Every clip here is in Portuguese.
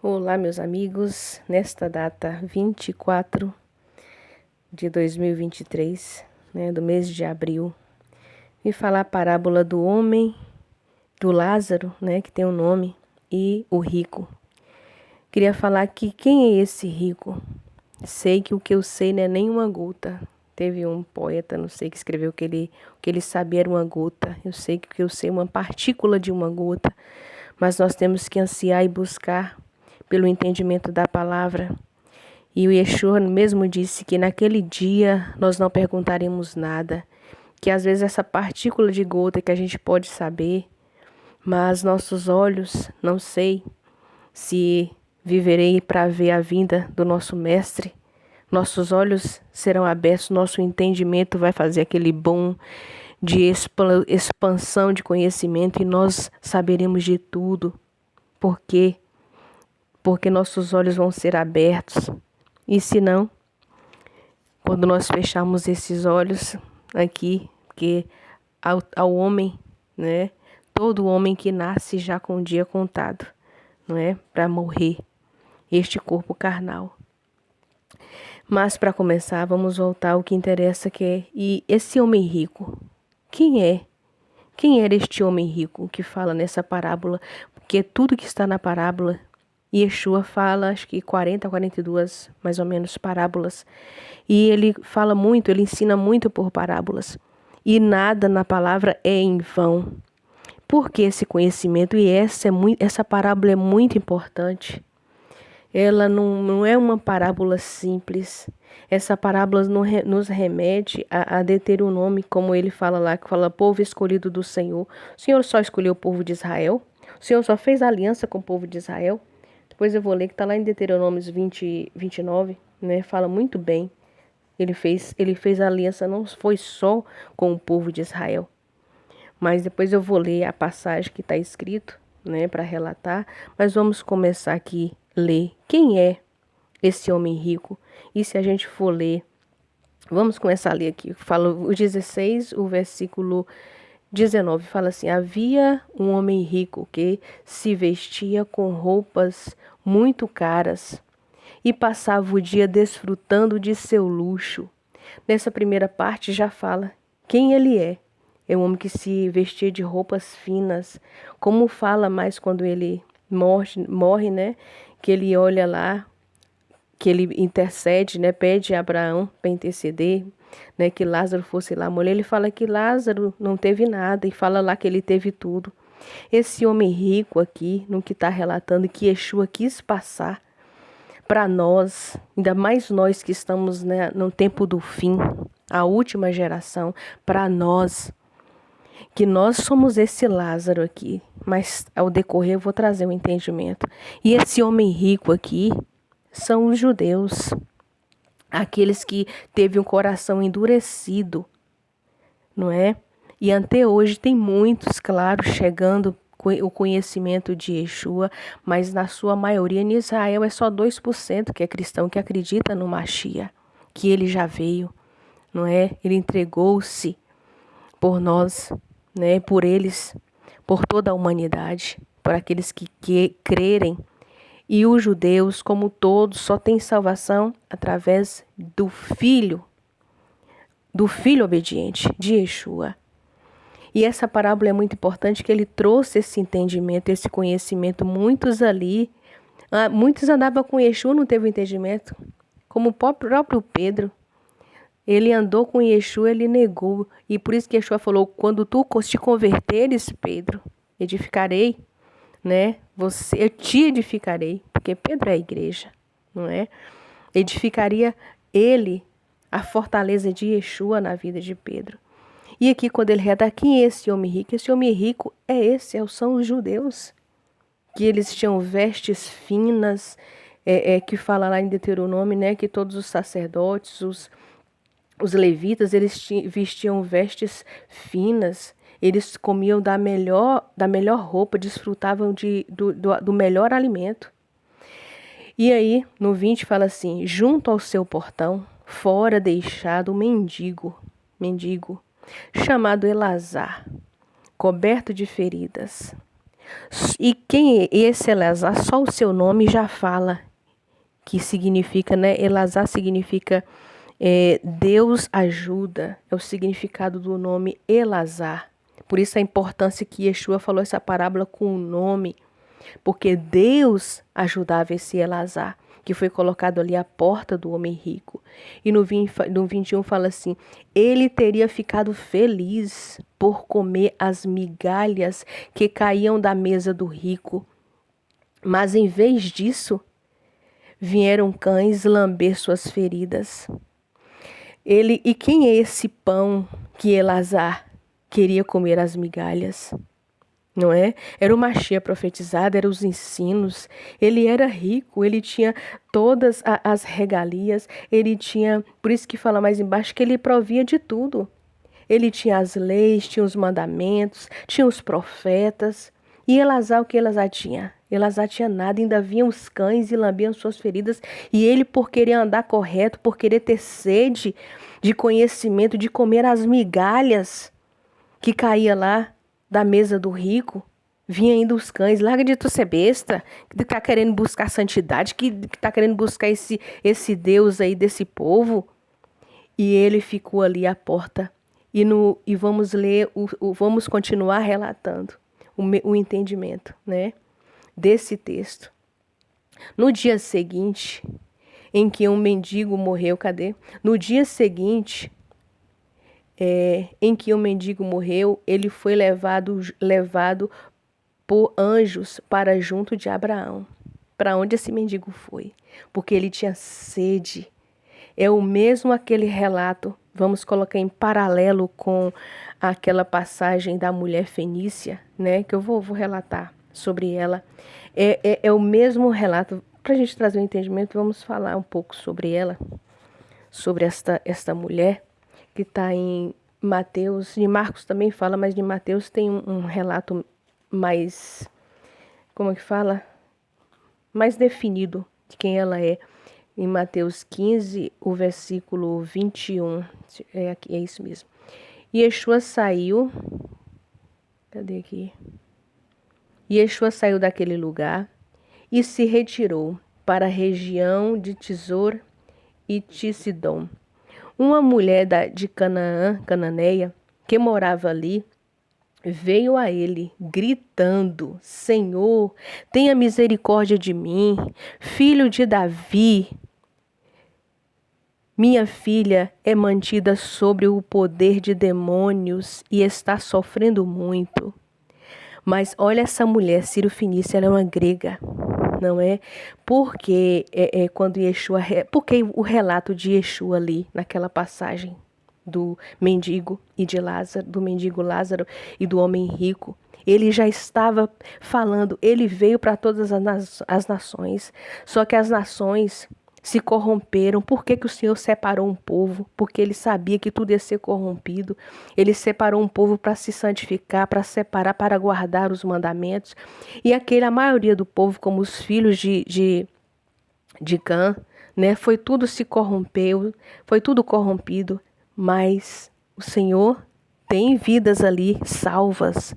Olá, meus amigos. Nesta data 24 de 2023, do mês de abril, vim falar a parábola do homem, do Lázaro, que tem um nome, e o rico. Queria falar que quem é esse rico? Sei que o que eu sei não é nem uma gota. Teve um poeta, não sei, que escreveu que o que ele sabia era uma gota. Eu sei que o que eu sei é uma partícula de uma gota. Mas nós temos que ansiar e buscar pelo entendimento da palavra. E o Yeshua mesmo disse que naquele dia nós não perguntaremos nada, que às vezes essa partícula de gota que a gente pode saber, mas nossos olhos, não sei se viverei para ver a vinda do nosso mestre, nossos olhos serão abertos, nosso entendimento vai fazer aquele boom de expansão de conhecimento e nós saberemos de tudo. Por quê? Porque nossos olhos vão ser abertos. E se não, quando nós fecharmos esses olhos aqui, porque ao homem, todo homem que nasce já com o dia contado, para morrer, este corpo carnal. Mas para começar, vamos voltar ao que interessa, e esse homem rico, quem é? Quem era este homem rico que fala nessa parábola? Porque tudo que está na parábola, Yeshua fala, acho que 42, mais ou menos, parábolas. E ele fala muito, ele ensina muito por parábolas. E nada na palavra é em vão. Porque esse conhecimento, e essa parábola é muito importante. Ela não é uma parábola simples. Essa parábola nos remete a Deuteronômio, como ele fala lá, que fala povo escolhido do Senhor. O Senhor só escolheu o povo de Israel. O Senhor só fez aliança com o povo de Israel. Depois eu vou ler que está lá em Deuteronômio 29, fala muito bem. Ele fez aliança, não foi só com o povo de Israel. Mas depois eu vou ler a passagem que está escrito, para relatar. Mas vamos começar aqui a ler quem é esse homem rico. E se a gente for ler, vamos começar a ler aqui. Fala o 16, o versículo 19, fala assim: havia um homem rico que se vestia com roupas muito caras e passava o dia desfrutando de seu luxo. Nessa primeira parte já fala quem ele é. É um homem que se vestia de roupas finas. Como fala mais quando ele morre, que ele olha lá, que ele intercede, pede a Abraão para interceder, que Lázaro fosse lá morrer. Ele fala que Lázaro não teve nada e fala lá que ele teve tudo. Esse homem rico aqui, no que está relatando, que Yeshua quis passar para nós, ainda mais nós que estamos no tempo do fim, a última geração, para nós, que nós somos esse Lázaro aqui, mas ao decorrer eu vou trazer um entendimento. E esse homem rico aqui são os judeus, aqueles que teve um coração endurecido, não é? E até hoje tem muitos, claro, chegando o conhecimento de Yeshua, mas na sua maioria em Israel é só 2% que é cristão, que acredita no Mashiach, que ele já veio, não é? Ele entregou-se por nós, por eles, por toda a humanidade, por aqueles que crerem. E os judeus, como todos, só têm salvação através do Filho obediente, de Yeshua. E essa parábola é muito importante, que ele trouxe esse entendimento, esse conhecimento. Muitos andavam com Yeshua, não teve entendimento. Como o próprio Pedro, ele andou com Yeshua, ele negou. E por isso que Yeshua falou, quando tu te converteres, Pedro, edificarei, eu te edificarei, porque Pedro é a igreja, não é? Edificaria ele, a fortaleza de Yeshua na vida de Pedro. E aqui quando ele redata, quem é esse homem rico? Esse homem rico são os judeus, que eles tinham vestes finas, que fala lá em Deuteronômio, que todos os sacerdotes, os levitas, eles vestiam vestes finas. Eles comiam da melhor roupa, desfrutavam do melhor alimento. E aí, no 20 fala assim, junto ao seu portão, fora deixado um mendigo, chamado Elazar, coberto de feridas, E quem é esse Eleazar? Só o seu nome já fala que significa, né? Eleazar significa Deus ajuda, é o significado do nome Eleazar. Por isso a importância que Yeshua falou essa parábola com o nome, porque Deus ajudava esse Eleazar, que foi colocado ali à porta do homem rico. E no 21 fala assim, ele teria ficado feliz por comer as migalhas que caíam da mesa do rico, mas em vez disso, vieram cães lamber suas feridas. E quem é esse pão que Eleazar queria comer as migalhas? Não é? Era o Mashiach profetizado, eram os ensinos. Ele era rico, ele tinha todas as regalias, ele tinha, por isso que fala mais embaixo, que ele provia de tudo. Ele tinha as leis, tinha os mandamentos, tinha os profetas. E Eleazar, o que Eleazar tinha? Eleazar tinha nada, ainda vinham os cães e lambiam suas feridas. E ele, por querer andar correto, por querer ter sede de conhecimento, de comer as migalhas que caía lá da mesa do rico, vinha ainda os cães. Larga de tu ser besta, que tá querendo buscar santidade, que tá querendo buscar esse Deus aí desse povo. E ele ficou ali à porta. E vamos ler, vamos continuar relatando o entendimento, né, desse texto. No dia seguinte, em que um mendigo morreu, cadê? No dia seguinte, em que o mendigo morreu, ele foi levado por anjos para junto de Abraão. Para onde esse mendigo foi? Porque ele tinha sede. É o mesmo aquele relato, vamos colocar em paralelo com aquela passagem da mulher fenícia, né? Que eu vou relatar sobre ela. É o mesmo relato. Para a gente trazer um entendimento, vamos falar um pouco sobre ela, sobre esta mulher que está em Mateus, e Marcos também fala, mas de Mateus tem um relato mais, como é que fala? Mais definido de quem ela é. Em Mateus 15, o versículo 21, é isso mesmo. Yeshua saiu, cadê aqui? Yeshua saiu daquele lugar e se retirou para a região de Tisor e Tissidom. Uma mulher de Canaã, cananeia, que morava ali, veio a ele, gritando, Senhor, tenha misericórdia de mim, filho de Davi. Minha filha é mantida sobre o poder de demônios e está sofrendo muito. Mas olha essa mulher, Ciro Fenícia, ela é uma grega, não é? Porque quando Yeshua, porque o relato de Yeshua ali, naquela passagem do mendigo e de Lázaro, do mendigo Lázaro e do homem rico, ele já estava falando, ele veio para todas as nações, só que as nações se corromperam. Por que o Senhor separou um povo? Porque ele sabia que tudo ia ser corrompido. Ele separou um povo para se santificar, para separar, para guardar os mandamentos. E a maioria do povo, como os filhos de Cã, né, foi tudo se corrompeu, foi tudo corrompido. Mas o Senhor tem vidas ali salvas.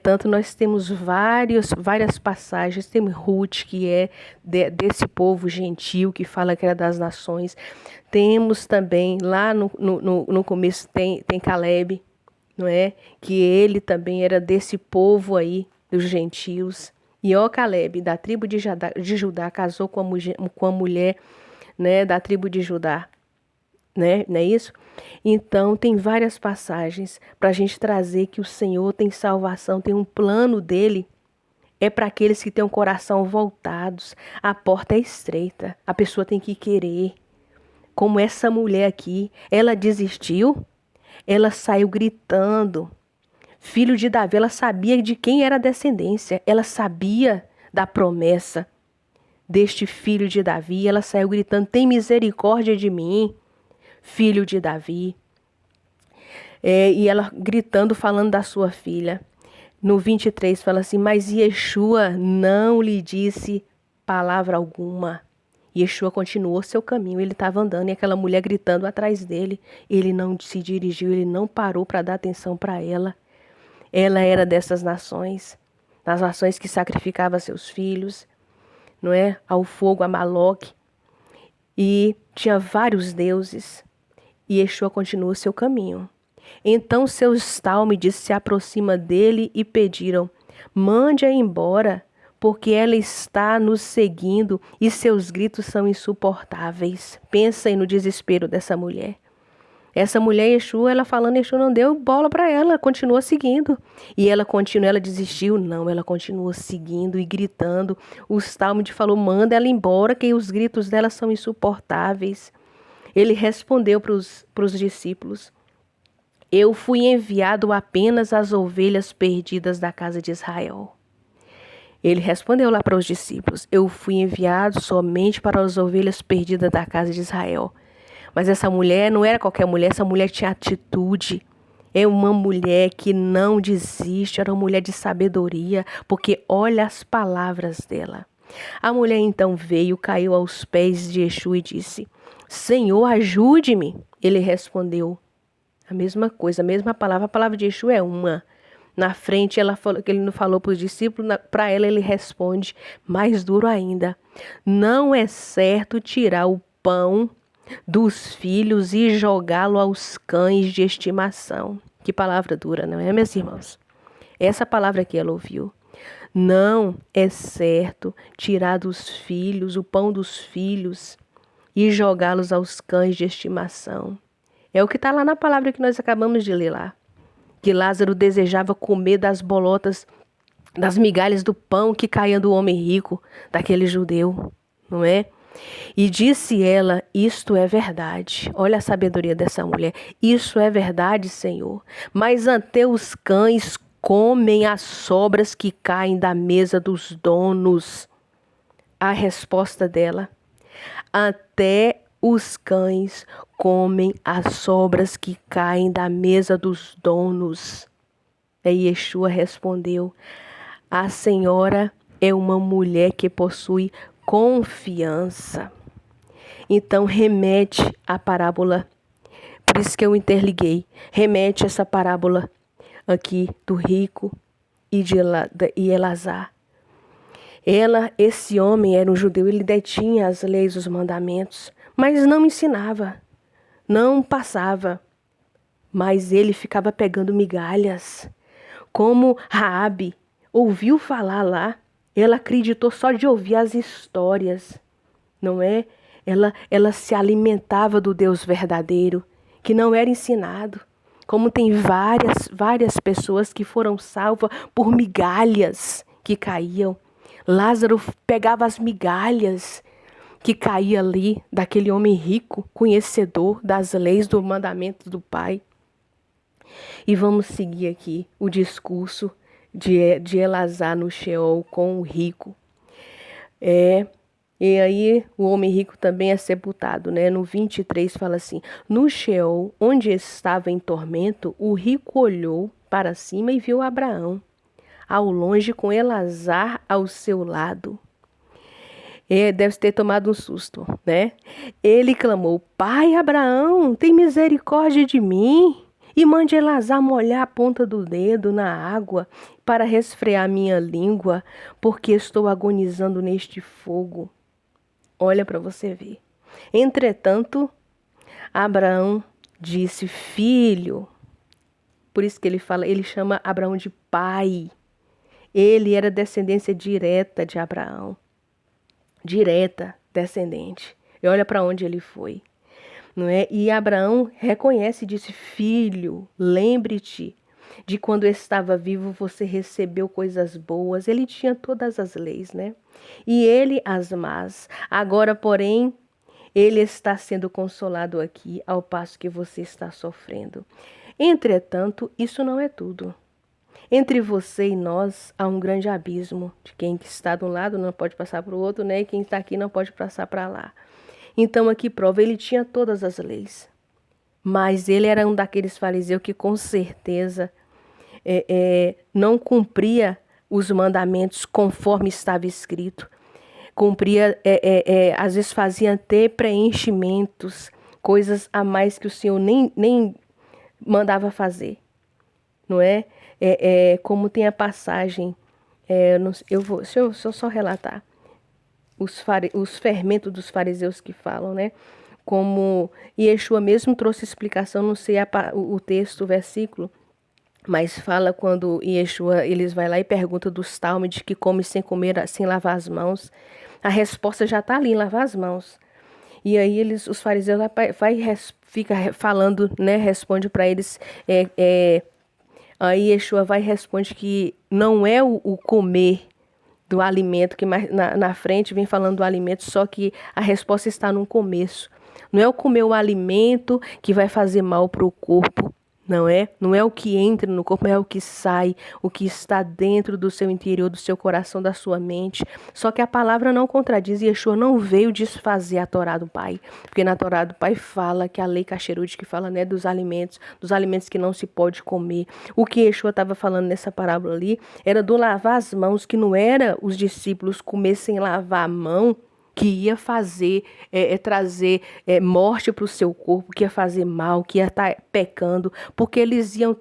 Tanto nós temos várias passagens, temos Ruth, que é desse povo gentil, que fala que era das nações. Temos também, lá no começo, tem Caleb, não é? Que ele também era desse povo aí, dos gentios. E Caleb, da tribo de Judá, casou com a mulher, né, da tribo de Judá. Né? Não é isso? Então tem várias passagens para a gente trazer que o Senhor tem salvação, tem um plano dele, é para aqueles que têm o coração voltados. A porta é estreita, a pessoa tem que querer. Como essa mulher aqui, ela desistiu, ela saiu gritando, filho de Davi, ela sabia de quem era a descendência, ela sabia da promessa deste filho de Davi, ela saiu gritando, tem misericórdia de mim, filho de Davi. E ela gritando, falando da sua filha. No 23 fala assim, mas Yeshua não lhe disse palavra alguma. Yeshua continuou seu caminho, ele estava andando e aquela mulher gritando atrás dele. Ele não se dirigiu, ele não parou para dar atenção para ela. Ela era dessas nações, nas nações que sacrificavam seus filhos, não é? Ao fogo, a Maloque. E tinha vários deuses. E Yeshua continuou seu caminho. Então seus tálmides se aproximam dele e pediram: mande-a embora, porque ela está nos seguindo e seus gritos são insuportáveis. Pensem no desespero dessa mulher. Essa mulher, Yeshua, ela falando, Yeshua não deu bola para ela, continuou seguindo. E ela continuou, ela desistiu? Não, ela continuou seguindo e gritando. Os tálmides falou: manda ela embora, que os gritos dela são insuportáveis. Ele respondeu para os discípulos: eu fui enviado apenas às ovelhas perdidas da casa de Israel. Ele respondeu lá para os discípulos: eu fui enviado somente para as ovelhas perdidas da casa de Israel. Mas essa mulher não era qualquer mulher, essa mulher tinha atitude. É uma mulher que não desiste, era uma mulher de sabedoria, porque olha as palavras dela. A mulher então veio, caiu aos pés de Yeshua e disse: Senhor, ajude-me. Ele respondeu a mesma coisa, a mesma palavra. A palavra de Yeshua é uma. Na frente, ele não falou para os discípulos, para ela ele responde mais duro ainda: não é certo tirar o pão dos filhos e jogá-lo aos cães de estimação. Que palavra dura, não é, meus irmãos? Essa palavra que ela ouviu. Não é certo tirar dos filhos, o pão dos filhos, e jogá-los aos cães de estimação. É o que está lá na palavra que nós acabamos de ler lá. Que Lázaro desejava comer das bolotas, das migalhas do pão que caía do homem rico, daquele judeu, não é? E disse ela: isto é verdade. Olha a sabedoria dessa mulher. Isso é verdade, Senhor. Mas até os cães comem as sobras que caem da mesa dos donos. A resposta dela: até os cães comem as sobras que caem da mesa dos donos. Aí Yeshua respondeu: a senhora é uma mulher que possui confiança. Então remete a parábola, por isso que eu interliguei, remete essa parábola aqui do rico e de Elazar. Esse homem era um judeu, ele detinha as leis, os mandamentos, mas não ensinava, não passava, mas ele ficava pegando migalhas. Como Raabe ouviu falar lá, ela acreditou só de ouvir as histórias, não é? Ela se alimentava do Deus verdadeiro, que não era ensinado. Como tem várias pessoas que foram salvas por migalhas que caíam. Lázaro pegava as migalhas que caía ali daquele homem rico, conhecedor das leis, do mandamento do Pai. E vamos seguir aqui o discurso de Elazar no Sheol com o rico. E aí o homem rico também é sepultado, né? No 23 fala assim: no Sheol, onde estava em tormento, o rico olhou para cima e viu Abraão ao longe com Elazar ao seu lado. Deve ter tomado um susto, né? Ele clamou: Pai Abraão, tem misericórdia de mim e mande Elazar molhar a ponta do dedo na água para resfriar minha língua, porque estou agonizando neste fogo. Olha para você ver. Entretanto, Abraão disse: filho. Por isso que ele chama Abraão de pai. Ele era descendência direta de Abraão. Direta descendente. E olha para onde ele foi. Não é? E Abraão reconhece e disse: filho, lembre-te de quando eu estava vivo, você recebeu coisas boas. Ele tinha todas as leis, né? E ele as más. Agora, porém, ele está sendo consolado aqui, ao passo que você está sofrendo. Entretanto, isso não é tudo. Entre você e nós há um grande abismo. De quem está de um lado não pode passar para o outro, né? E quem está aqui não pode passar para lá. Então aqui prova, ele tinha todas as leis. Mas ele era um daqueles fariseus que com certeza não cumpria os mandamentos conforme estava escrito. Cumpria, às vezes fazia até preenchimentos, coisas a mais que o Senhor nem mandava fazer. Não é? Como tem a passagem Deixa eu só relatar os fermentos dos fariseus que falam, né? Como Yeshua mesmo trouxe explicação, não sei o texto, o versículo, mas fala quando Yeshua, eles vai lá e pergunta dos Talmud que come sem comer, sem lavar as mãos. A resposta já está ali, em lavar as mãos. E aí os fariseus fica falando, né? Responde para eles, aí Yeshua vai e responde que não é o comer do alimento, que mais na frente vem falando do alimento, só que a resposta está no começo. Não é o comer o alimento que vai fazer mal para o corpo, não é? Não é o que entra no corpo, é o que sai, o que está dentro do seu interior, do seu coração, da sua mente. Só que a palavra não contradiz, e Yeshua não veio desfazer a Torá do Pai, porque na Torá do Pai fala que a lei Kasherut, que fala, né, dos alimentos que não se pode comer. O que Yeshua estava falando nessa parábola ali era do lavar as mãos, que não era os discípulos comer sem lavar a mão, que ia fazer, trazer morte para o seu corpo, que ia fazer mal, que ia estar pecando, porque eles ia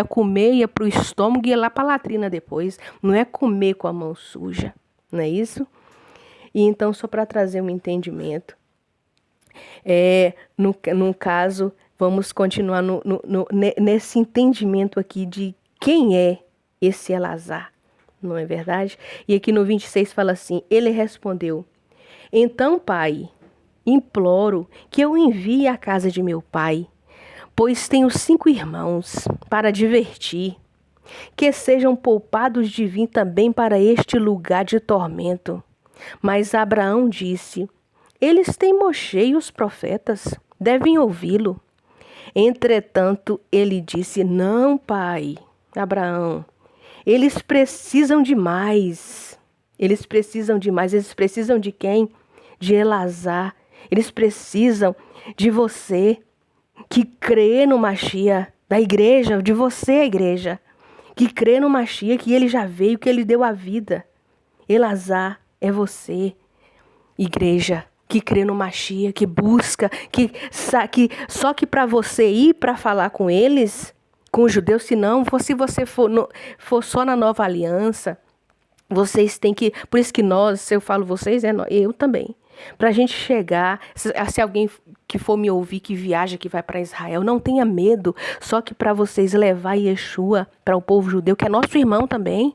comer, ia para o estômago e ia lá para a latrina depois. Não é comer com a mão suja, não é isso? E então, só para trazer um entendimento, no caso, vamos continuar nesse entendimento aqui de quem é esse Elazar. Não é verdade? E aqui no 26 fala assim, ele respondeu, então, pai, imploro que eu envie à casa de meu pai, pois tenho 5 irmãos para divertir, que sejam poupados de vir também para este lugar de tormento. Mas Abraão disse, eles têm Moshe e os profetas, devem ouvi-lo. Entretanto, ele disse, não, pai, Abraão, eles precisam de mais. Eles precisam de mais. Eles precisam de quem? De Elazar. Eles precisam de você que crê no Mashiach, da igreja, de você, a igreja, que crê no Mashiach, que ele já veio, que ele deu a vida. Elazar é você, igreja, que crê no Mashiach, que busca, que só que para você ir para falar com eles, com os judeus, se você for só na nova aliança, vocês têm que, por isso que se eu falo vocês, eu também, para a gente chegar, se alguém que for me ouvir, que viaja, que vai para Israel, não tenha medo, só que para vocês levar Yeshua para o povo judeu, que é nosso irmão também,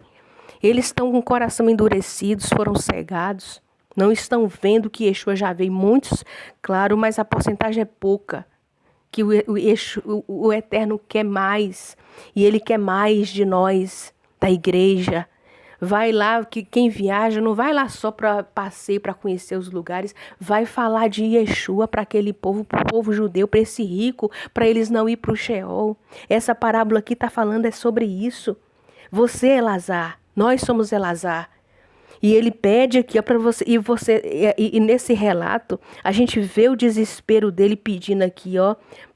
eles estão com o coração endurecidos, foram cegados, não estão vendo que Yeshua já veio, muitos, claro, mas a porcentagem é pouca, que o Eterno quer mais, e Ele quer mais de nós, da igreja. Vai lá, que quem viaja não vai lá só para passeio, para conhecer os lugares, vai falar de Yeshua para aquele povo, para o povo judeu, para esse rico, para eles não ir para o Sheol. Essa parábola aqui está falando sobre isso. Você é Elazar, nós somos Elazar. E ele pede aqui para você, e nesse relato, a gente vê o desespero dele pedindo aqui,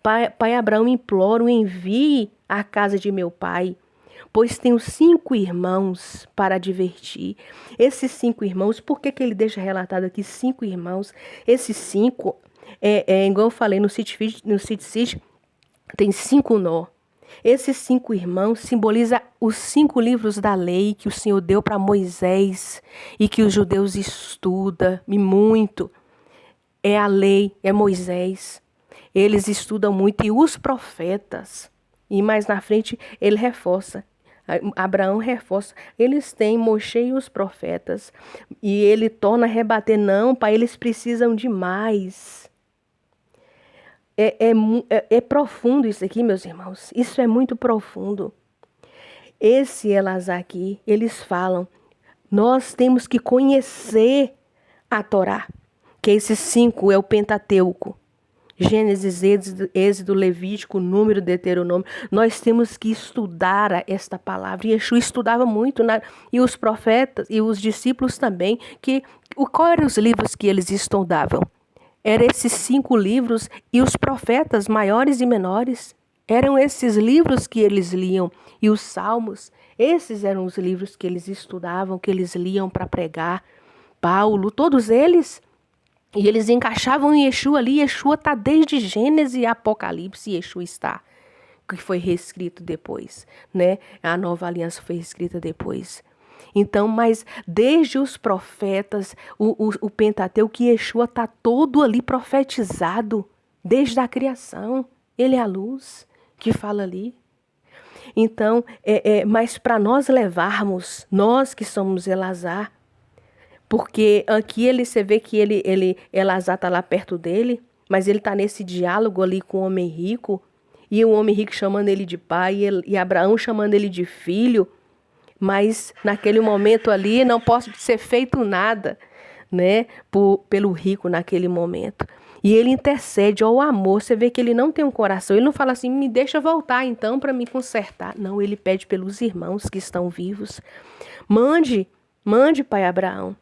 pai Abraão, imploro, envie à casa de meu pai, pois tenho 5 irmãos para divertir. Esses 5 irmãos, por que ele deixa relatado aqui 5 irmãos? Esses 5, igual eu falei no City, tem 5 nó. Esses 5 irmãos simbolizam os 5 livros da lei que o Senhor deu para Moisés e que os judeus estudam e muito. É a lei, é Moisés. Eles estudam muito e os profetas. E mais na frente ele reforça. Abraão reforça. Eles têm Moshe e os profetas. E ele torna a rebater. Não, pai, eles precisam de mais. É profundo isso aqui, meus irmãos. Isso é muito profundo. Esse Elazar aqui, eles falam, nós temos que conhecer a Torá, que esses 5 é o Pentateuco. Gênesis, Êxodo, Levítico, Número, Deuteronômio. Nós temos que estudar esta palavra. E Yeshua estudava muito, e os profetas e os discípulos também. Qual eram os livros que eles estudavam? Eram esses 5 livros e os profetas maiores e menores. Eram esses livros que eles liam. E os salmos, esses eram os livros que eles estudavam, que eles liam para pregar. Paulo, todos eles. E eles encaixavam em Yeshua ali. Yeshua está desde Gênesis e Apocalipse, Yeshua está. que foi reescrito depois, né? A nova aliança foi escrita depois. Então, mas desde os profetas, o Pentateuco, Yeshua está todo ali profetizado, desde a criação. Ele é a luz que fala ali. Então, mas para nós levarmos, nós que somos Elazar, porque aqui você vê que Elazar está lá perto dele, mas ele está nesse diálogo ali com o homem rico, e o homem rico chamando ele de pai, e Abraão chamando ele de filho, mas naquele momento ali não pode ser feito nada, né, pelo rico naquele momento. E ele intercede ao amor. Você vê que ele não tem um coração. Ele não fala assim, me deixa voltar então para me consertar. Não, ele pede pelos irmãos que estão vivos. Mande, pai Abraão.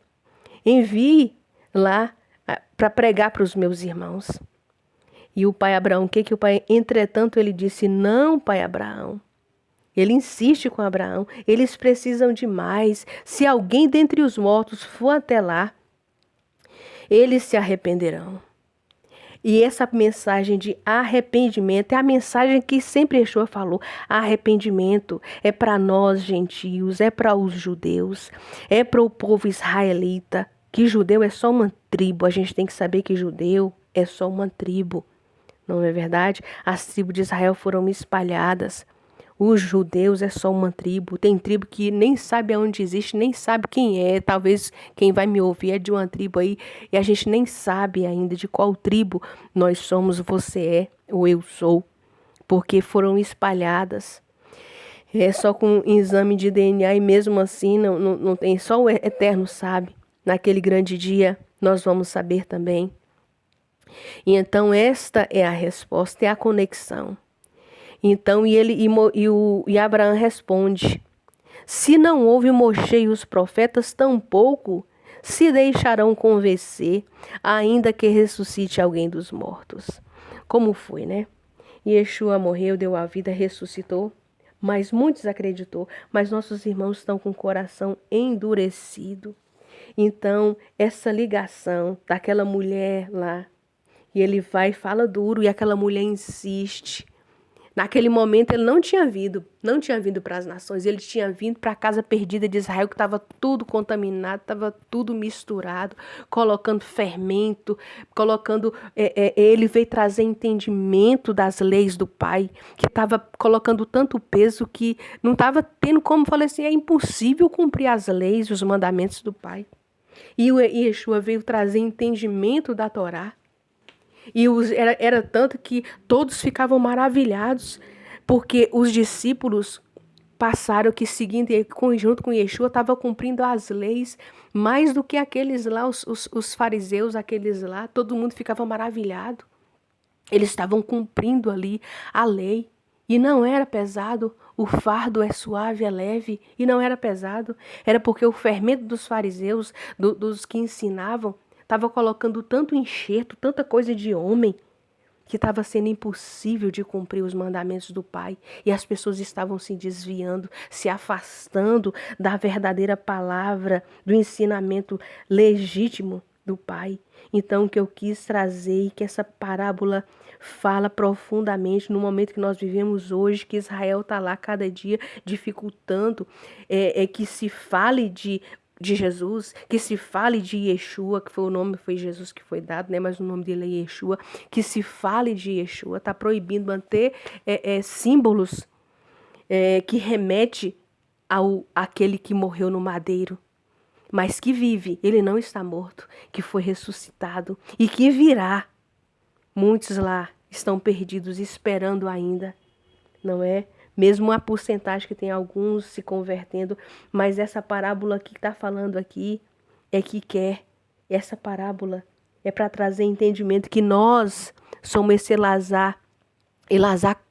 Envie lá para pregar para os meus irmãos. E o pai Abraão, o pai? Entretanto, ele disse, não, pai Abraão. Ele insiste com Abraão. Eles precisam de mais. Se alguém dentre os mortos for até lá, eles se arrependerão. E essa mensagem de arrependimento é a mensagem que sempre Yeshua falou. Arrependimento é para nós gentios, é para os judeus, é para o povo israelita. Que judeu é só uma tribo. A gente tem que saber que judeu é só uma tribo. Não é verdade? As tribos de Israel foram espalhadas. Os judeus é só uma tribo. Tem tribo que nem sabe aonde existe, nem sabe quem é. Talvez quem vai me ouvir é de uma tribo aí e a gente nem sabe ainda de qual tribo nós somos, você é ou eu sou. Porque foram espalhadas. É só com exame de DNA e mesmo assim não tem. Só o Eterno sabe. Naquele grande dia nós vamos saber também. E então esta é a resposta, é a conexão. Então, e Abraão responde, se não houve Moshe e os profetas, tampouco se deixarão convencer, ainda que ressuscite alguém dos mortos. Como foi, né? Yeshua morreu, deu a vida, ressuscitou, mas muitos acreditou, mas nossos irmãos estão com o coração endurecido. Então, essa ligação daquela mulher lá, e ele vai e fala duro, e aquela mulher insiste. Naquele momento ele não tinha vindo para as nações, ele tinha vindo para a casa perdida de Israel, que estava tudo contaminado, estava tudo misturado, colocando fermento, ele veio trazer entendimento das leis do Pai, que estava colocando tanto peso que não estava tendo como, falei assim, é impossível cumprir as leis, os mandamentos do Pai. E Yeshua veio trazer entendimento da Torá. E era tanto que todos ficavam maravilhados, porque os discípulos passaram que seguindo junto com Yeshua estava cumprindo as leis mais do que aqueles lá, os fariseus, aqueles lá, todo mundo ficava maravilhado. Eles estavam cumprindo ali a lei e não era pesado, o fardo é suave, é leve e não era pesado. Era porque o fermento dos fariseus, dos que ensinavam, estava colocando tanto enxerto, tanta coisa de homem, que estava sendo impossível de cumprir os mandamentos do Pai. E as pessoas estavam se desviando, se afastando da verdadeira palavra, do ensinamento legítimo do Pai. Então, o que eu quis trazer e que essa parábola fala profundamente no momento que nós vivemos hoje, que Israel está lá cada dia dificultando, que se fale de Jesus, que se fale de Yeshua, que foi o nome, foi Jesus que foi dado, né? Mas o nome dele é Yeshua, que se fale de Yeshua, está proibindo manter símbolos que remete àquele que morreu no madeiro, mas que vive, ele não está morto, que foi ressuscitado e que virá. Muitos lá estão perdidos, esperando ainda, não é? Mesmo a porcentagem que tem alguns se convertendo, mas essa parábola que está falando aqui é que quer. Essa parábola é para trazer entendimento que nós somos esse Elazar. Elazar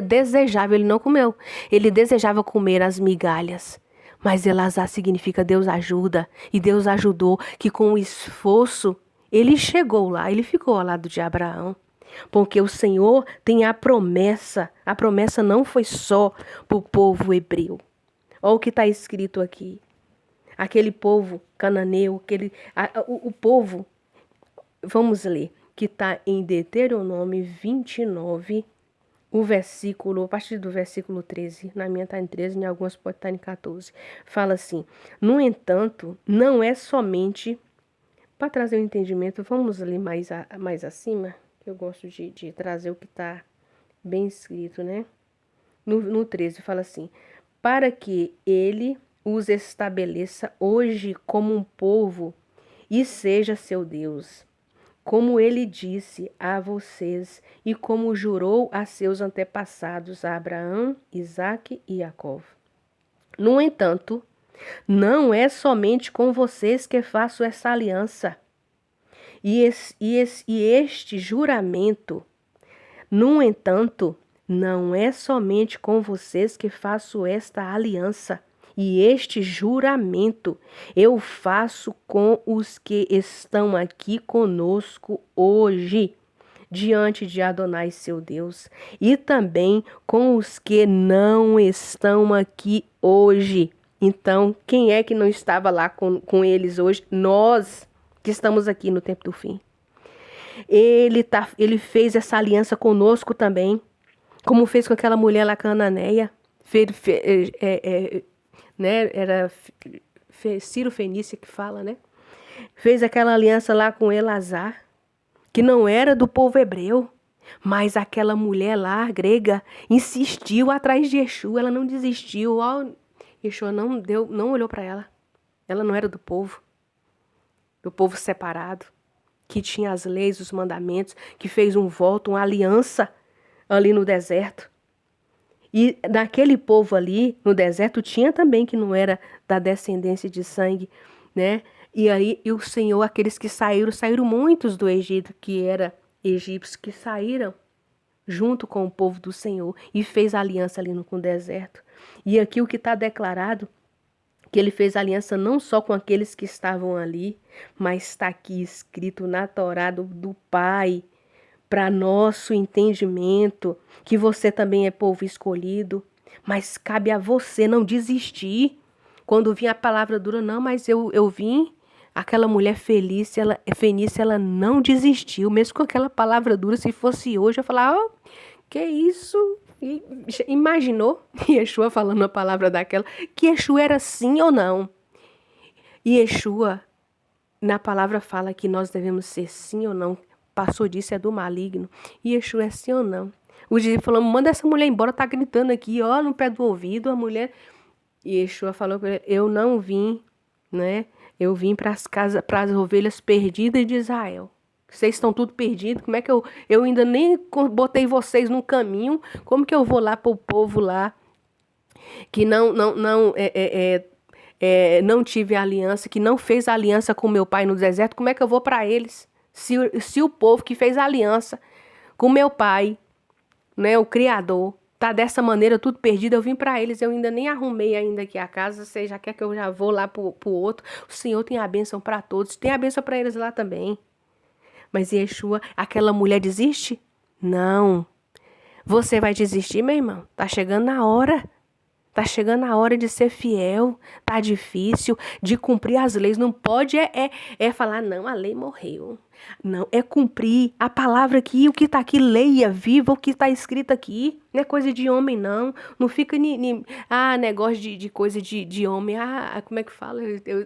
desejava, ele não comeu, ele desejava comer as migalhas. Mas Elazar significa Deus ajuda, e Deus ajudou, que com o esforço ele chegou lá, ele ficou ao lado de Abraão. Porque o Senhor tem a promessa não foi só para o povo hebreu. Olha o que está escrito aqui. Aquele povo cananeu, o povo, vamos ler, que está em Deuteronômio 29, o versículo, a partir do versículo 13, na minha está em 13, em algumas pode estar em 14, fala assim: no entanto, não é somente, para trazer um entendimento, vamos ali mais acima, que eu gosto de trazer o que está bem escrito, né? No 13 fala assim: para que ele os estabeleça hoje como um povo e seja seu Deus, como ele disse a vocês e como jurou a seus antepassados, a Abraão, Isaque e Jacó. No entanto, não é somente com vocês que faço essa aliança. E este juramento, no entanto, não é somente com vocês que faço esta aliança. E este juramento eu faço com os que estão aqui conosco hoje, diante de Adonai seu Deus, e também com os que não estão aqui hoje. Então, quem é que não estava lá com eles hoje? Nós que estamos aqui no tempo do fim. Ele fez essa aliança conosco também, como fez com aquela mulher lá cananeia, né? Era Ciro Fenícia que fala, né? Fez aquela aliança lá com Elazar, que não era do povo hebreu, mas aquela mulher lá, grega, insistiu atrás de Yeshua, ela não desistiu. Yeshua não olhou para ela. Ela não era do povo separado, que tinha as leis, os mandamentos, que fez um voto, uma aliança ali no deserto. E naquele povo ali, no deserto, tinha também que não era da descendência de sangue, né? E aí, o Senhor, aqueles que saíram muitos do Egito, que eram egípcios, que saíram junto com o povo do Senhor e fez aliança ali com o deserto. E aqui o que está declarado, que ele fez aliança não só com aqueles que estavam ali, mas está aqui escrito na Torá do Pai, para nosso entendimento, que você também é povo escolhido, mas cabe a você não desistir. Quando vinha a palavra dura, não, mas eu vim, aquela mulher Fenícia, ela não desistiu, mesmo com aquela palavra dura. Se fosse hoje, eu falava, que isso? E imaginou Yeshua falando uma palavra daquela, que Yeshua era sim ou não? E Yeshua, na palavra fala que nós devemos ser sim ou não. Passou disso, é do maligno. E Yeshua é sim ou não? O discípulo falou, manda essa mulher embora, tá gritando aqui, ó, no pé do ouvido, a mulher. E Yeshua falou para ele, eu não vim, né? Eu vim para as ovelhas perdidas de Israel. Vocês estão tudo perdidos, como é que eu ainda nem botei vocês no caminho, como que eu vou lá para o povo lá, que não tive aliança, que não fez aliança com meu pai no deserto, como é que eu vou para eles? Se o povo que fez aliança com meu pai, né, o Criador, tá dessa maneira tudo perdido, eu vim para eles, eu ainda nem arrumei ainda aqui a casa, você já quer que eu já vou lá pro outro? O Senhor tem a bênção para todos, tem a bênção para eles lá também. Mas Yeshua, aquela mulher desiste? Não. Você vai desistir, meu irmão? Tá chegando a hora. Tá chegando a hora de ser fiel. Tá difícil de cumprir as leis. Não pode falar, não, a lei morreu. Não, é cumprir a palavra aqui, o que tá aqui, leia, viva o que tá escrito aqui. Não é coisa de homem, não. Não fica negócio de coisa de homem. Como é que fala? Eu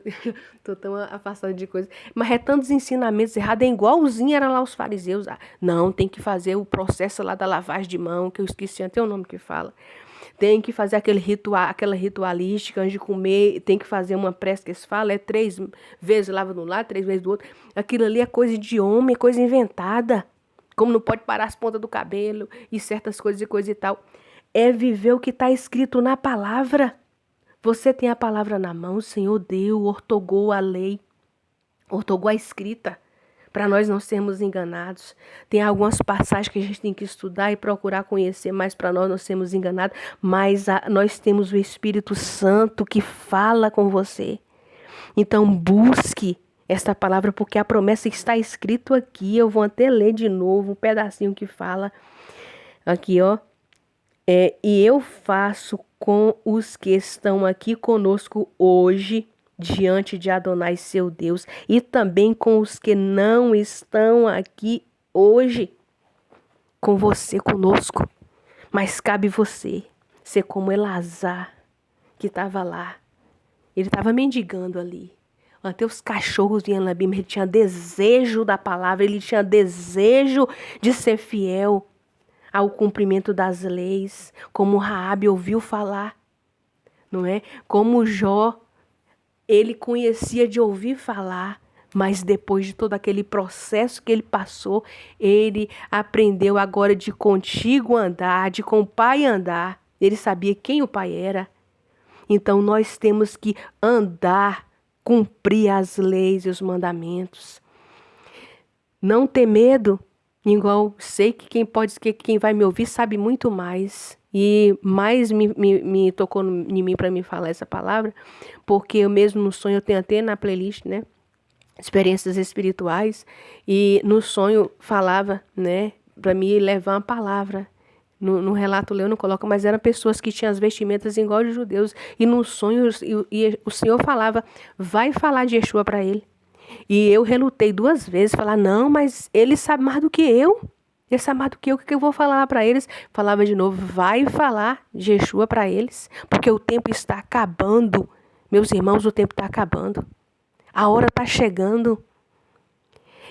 tô tão afastada de coisa. Mas é tantos ensinamentos errados, é igualzinho era lá os fariseus. Não, tem que fazer o processo lá da lavagem de mão, que eu esqueci até o nome que fala. Tem que fazer aquele ritual, aquela ritualística antes de comer, tem que fazer uma prece que eles falam, 3 vezes lava de um lado, 3 vezes do outro. Aquilo ali é coisa de homem, é coisa inventada. Como não pode parar as pontas do cabelo e certas coisas e coisa e tal. É viver o que está escrito na palavra. Você tem a palavra na mão, o Senhor deu, ortogou a lei, ortogou a escrita, para nós não sermos enganados. Tem algumas passagens que a gente tem que estudar e procurar conhecer mais para nós não sermos enganados, mas nós temos o Espírito Santo que fala com você. Então busque esta palavra, porque a promessa está escrito aqui. Eu vou até ler de novo um pedacinho que fala aqui, ó. E eu faço com os que estão aqui conosco hoje, diante de Adonai seu Deus, e também com os que não estão aqui hoje, com você conosco. Mas cabe você ser como Elazar, que estava lá. Ele estava mendigando ali. Até os cachorros vinham lá, mas ele tinha desejo da palavra, ele tinha desejo de ser fiel ao cumprimento das leis, como Raabe ouviu falar, não é? Como Jó, ele conhecia de ouvir falar, mas depois de todo aquele processo que ele passou, ele aprendeu agora de contigo andar, de com o pai andar. Ele sabia quem o pai era. Então nós temos que andar, cumprir as leis e os mandamentos. Não ter medo, igual sei que quem vai me ouvir sabe muito mais. E mais me tocou em mim para me falar essa palavra, porque eu mesmo no sonho, eu tenho até na playlist, né? Experiências espirituais, e no sonho falava, né, para me levar uma palavra. No relato eu não coloco, mas eram pessoas que tinham as vestimentas igual de judeus, e no sonho e o Senhor falava, vai falar de Yeshua para ele. E eu relutei 2 vezes, falar, não, mas ele sabe mais do que eu. Ele sabe mais do que eu, o que eu vou falar para eles? Falava de novo, vai falar de Yeshua para eles, porque o tempo está acabando. Meus irmãos, o tempo está acabando. A hora está chegando.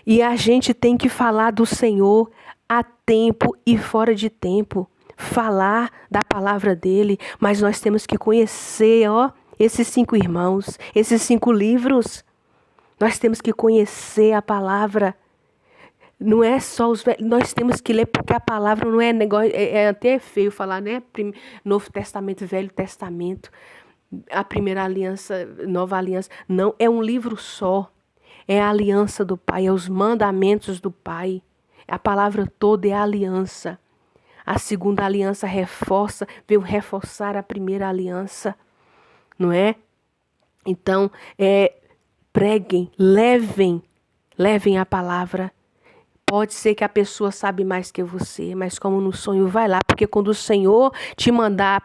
E a gente tem que falar do Senhor a tempo e fora de tempo. Falar da palavra dele, mas nós temos que conhecer, esses 5 irmãos, esses 5 livros. Nós temos que conhecer a palavra. Não é só nós temos que ler, porque a palavra não é negócio, é até feio falar, né? Novo Testamento, Velho Testamento, a primeira aliança, nova aliança. Não, é um livro só. É a aliança do Pai, é os mandamentos do Pai. A palavra toda é a aliança. A segunda aliança veio reforçar a primeira aliança, não é? Então, preguem, levem a palavra. Pode ser que a pessoa sabe mais que você, mas como no sonho, vai lá, porque quando o Senhor te mandar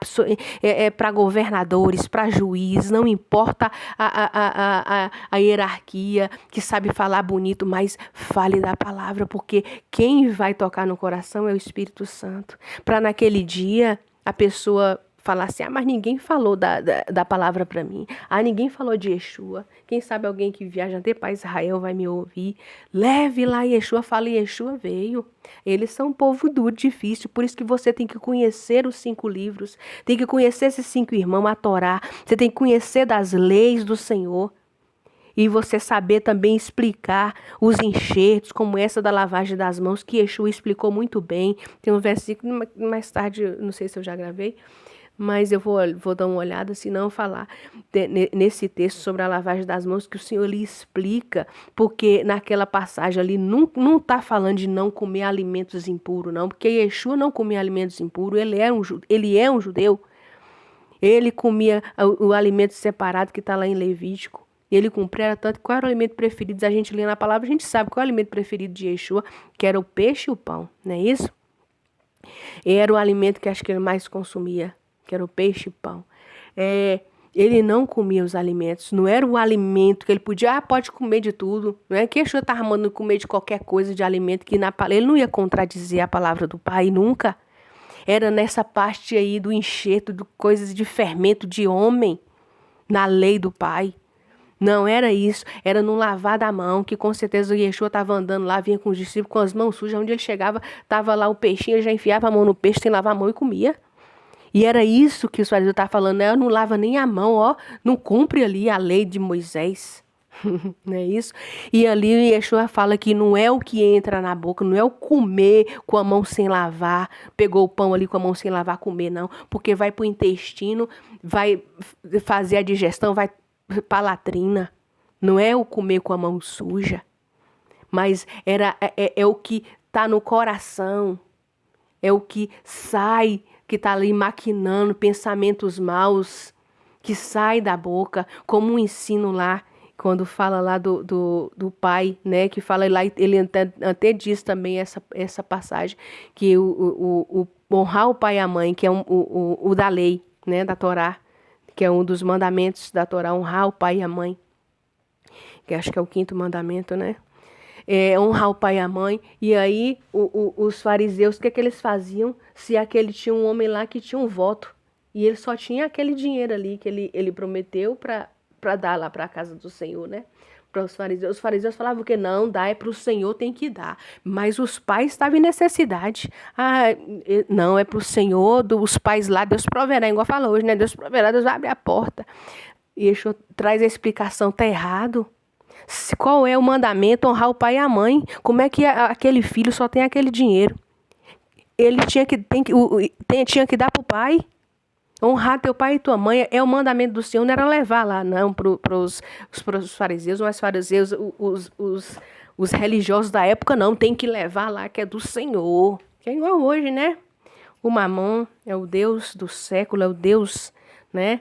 para governadores, para juiz, não importa a hierarquia, que sabe falar bonito, mas fale da palavra, porque quem vai tocar no coração é o Espírito Santo. Para naquele dia a pessoa falar assim, mas ninguém falou da palavra para mim. Ninguém falou de Yeshua. Quem sabe alguém que viaja até para Israel vai me ouvir. Leve lá Yeshua, fale Yeshua veio. Eles são um povo duro, difícil. Por isso que você tem que conhecer os 5 livros. Tem que conhecer esses 5 irmãos, a Torá. Você tem que conhecer das leis do Senhor. E você saber também explicar os enxertos, como essa da lavagem das mãos, que Yeshua explicou muito bem. Tem um versículo, mais tarde, não sei se eu já gravei, mas eu vou dar uma olhada, se não falar nesse texto sobre a lavagem das mãos, que o Senhor lhe explica, porque naquela passagem ali não está falando de não comer alimentos impuros, não, porque Yeshua não comia alimentos impuros, ele é um judeu, ele comia o alimento separado que está lá em Levítico, ele cumpria tanto. Qual era o alimento preferido? A gente lê na palavra, a gente sabe qual é o alimento preferido de Yeshua, que era o peixe e o pão, não é isso? Era o alimento que acho que ele mais consumia, que era o peixe e pão. Ele não comia os alimentos, não era o alimento que ele podia, pode comer de tudo, não é que Yeshua estava mandando comer de qualquer coisa de alimento, que ele não ia contradizer a palavra do Pai, nunca. Era nessa parte aí do enxerto, de coisas de fermento de homem, na lei do Pai. Não era isso, era no lavar da mão, que com certeza o Yeshua estava andando lá, vinha com os discípulos com as mãos sujas, onde ele chegava, estava lá o peixinho, ele já enfiava a mão no peixe sem lavar a mão e comia. E era isso que os fariseus estavam falando, né? Não lava nem a mão, não cumpre ali a lei de Moisés. Não é isso? E ali o Yeshua fala que não é o que entra na boca, não é o comer com a mão sem lavar, pegou o pão ali com a mão sem lavar, comer, não. Porque vai para o intestino, vai fazer a digestão, vai para a latrina. Não é o comer com a mão suja, mas é o que está no coração, é o que sai, que está ali maquinando pensamentos maus, que sai da boca, como um ensino lá, quando fala lá do pai, né, que fala lá, ele até diz também essa passagem, que o honrar o pai e a mãe, que é o da lei, né, da Torá, que é um dos mandamentos da Torá, honrar o pai e a mãe, que acho que é o 5º mandamento, né? honrar o pai e a mãe. E aí os fariseus, o que eles faziam? Se aquele tinha um homem lá que tinha um voto, e ele só tinha aquele dinheiro ali que ele prometeu para dar lá para a casa do Senhor, né? Para os fariseus falavam que não, dá, é para o Senhor, tem que dar. Mas os pais estavam em necessidade. Não, é para o Senhor, os pais lá, Deus proverá, igual fala hoje, né? Deus proverá, Deus vai abrir a porta. E Yeshua traz a explicação, tá errado. Qual é o mandamento? Honrar o pai e a mãe. Como é que aquele filho só tem aquele dinheiro? Ele tinha que dar para o pai. Honrar teu pai e tua mãe é o mandamento do Senhor, não era levar lá, não, para os fariseus, mas fariseus, os religiosos da época, não, tem que levar lá, que é do Senhor. Que é igual hoje, né? O Mamon é o Deus do século, é o Deus, né?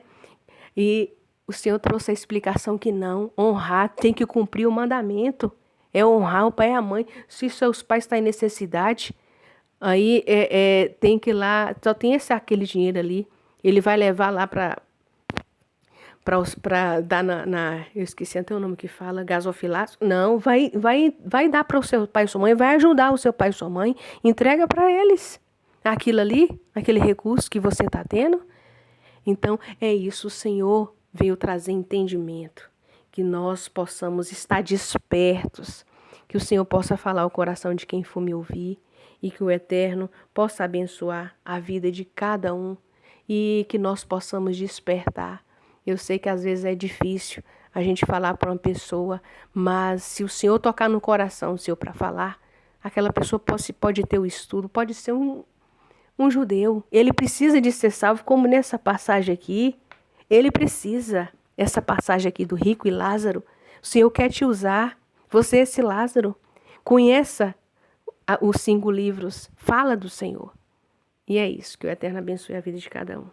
E o Senhor trouxe a explicação que não, honrar, tem que cumprir o mandamento. É honrar o pai e a mãe. Se seus pais estão em necessidade, aí tem que ir lá, só tem aquele dinheiro ali. Ele vai levar lá para dar eu esqueci até o nome que fala, gasofilaço. Não, vai dar para o seu pai e sua mãe, vai ajudar o seu pai e sua mãe, entrega para eles aquilo ali, aquele recurso que você está tendo. Então, é isso, o Senhor veio trazer entendimento, que nós possamos estar despertos, que o Senhor possa falar ao coração de quem for me ouvir e que o Eterno possa abençoar a vida de cada um e que nós possamos despertar. Eu sei que às vezes é difícil a gente falar para uma pessoa, mas se o Senhor tocar no coração seu para falar, aquela pessoa pode ter o estudo, pode ser um judeu. Ele precisa de ser salvo, como nessa passagem aqui. Ele precisa. Essa passagem aqui do rico e Lázaro. O Senhor quer te usar. Você, esse Lázaro, conheça os 5 livros. Fala do Senhor. E é isso. Que o Eterno abençoe a vida de cada um.